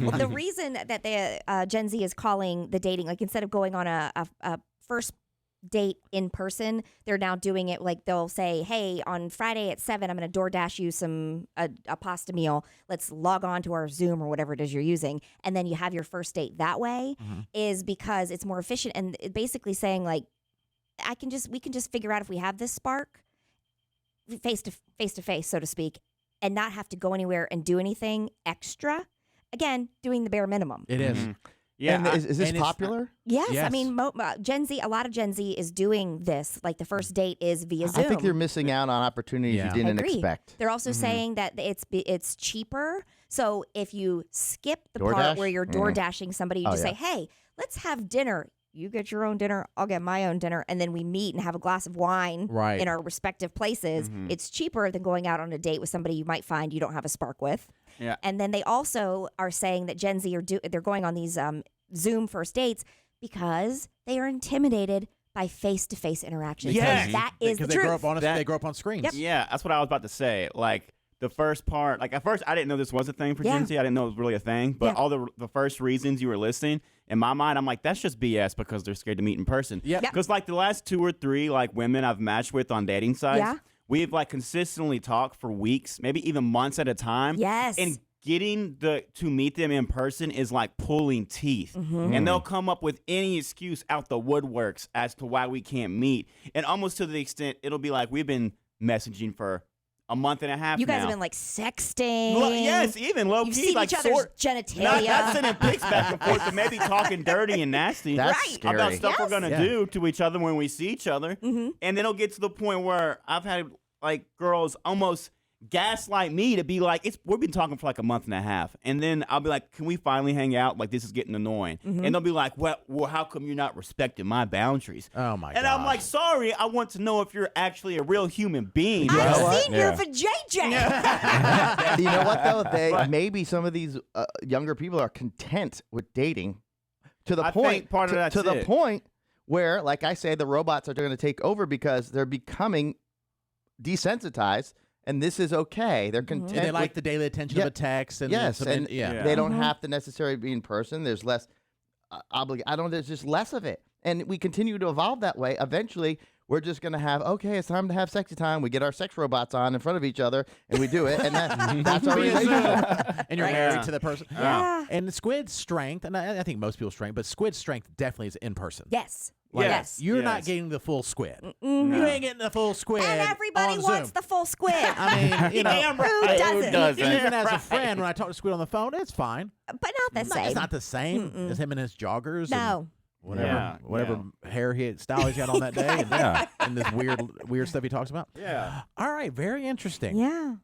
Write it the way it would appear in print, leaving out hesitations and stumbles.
Well, the reason that the Gen Z is calling the dating, like instead of going on a first date in person, they're now doing it like they'll say, hey, on Friday at 7, I'm going to DoorDash you a pasta meal. Let's log on to our Zoom or whatever it is you're using. And then you have your first date that way is because it's more efficient. And basically saying like, we can just figure out if we have this spark face to face, so to speak, and not have to go anywhere and do anything extra. Again, doing the bare minimum. It is. Yeah, And is this popular? Yes. Yes. I mean, Gen Z, a lot of Gen Z is doing this. Like the first date is via Zoom. I think you're missing out on opportunities you didn't Agree. expect. They're also saying that it's cheaper. So if you skip the DoorDash? part where you're door dashing somebody, you just yeah. say, hey, let's have dinner. You get your own dinner, I'll get my own dinner, and then we meet and have a glass of wine in our respective places. It's cheaper than going out on a date with somebody you might find you don't have a spark with. Yeah. And then they also are saying that Gen Z they're going on these Zoom first dates because they are intimidated by face-to-face interactions. Yes. And that is the Because truth. they grow up on screens. Yep. Yeah, that's what I was about to say. Like the first part, like at first I didn't know this was a thing for Gen Z. I didn't know it was really a thing. But all the first reasons you were listing, in my mind, I'm like, that's just BS because they're scared to meet in person. Yep. Because like the last 2 or 3 like women I've matched with on dating sites, we've like consistently talked for weeks, maybe even months at a time. Yes. And getting to meet them in person is like pulling teeth. And they'll come up with any excuse out the woodworks as to why we can't meet. And almost to the extent it'll be like we've been messaging for a month and a half You guys now. have been like sexting. Yes, even low You've key, seen like each other's genitalia. not sending pics back and forth, but maybe talking dirty and nasty That's scary. about stuff we're gonna Yeah. do to each other when we see each other. And then it'll get to the point where I've had like girls almost gaslight me to be like, we've been talking for like a month and a half, and then I'll be like, can we finally hang out? Like this is getting annoying. And they'll be like, well, how come you're not respecting my boundaries? Oh my god. And I'm like, sorry, I want to know if you're actually a real human being. bro. I've seen your vajayjay. You know what though? Maybe some of these younger people are content with dating to the I point think part of that's to the it. point where, like I say, the robots are going to take over because they're becoming desensitized, and this is okay. They're content. And they like with, the daily attention of a text. And yes, and they don't have to necessarily be in person. There's less There's just less of it, and we continue to evolve that way. Eventually, we're just going to have, okay, it's time to have sexy time. We get our sex robots on in front of each other, and we do it, and that's our relationship. and you're married to the person. Yeah. And Squid's strength, and I think most people's strength, but Squid's strength definitely is in person. Yes. Like, Yes. You're not getting the full Squid. You ain't getting the full Squid. And everybody on wants Zoom. the full squid. I mean, you know, Who doesn't? even as a friend, when I talk to Squid on the phone, it's fine. But not the same. It's not the same as him and his joggers. No. And whatever hair style he's got on that day, and this weird stuff he talks about. Yeah. All right, very interesting. Yeah.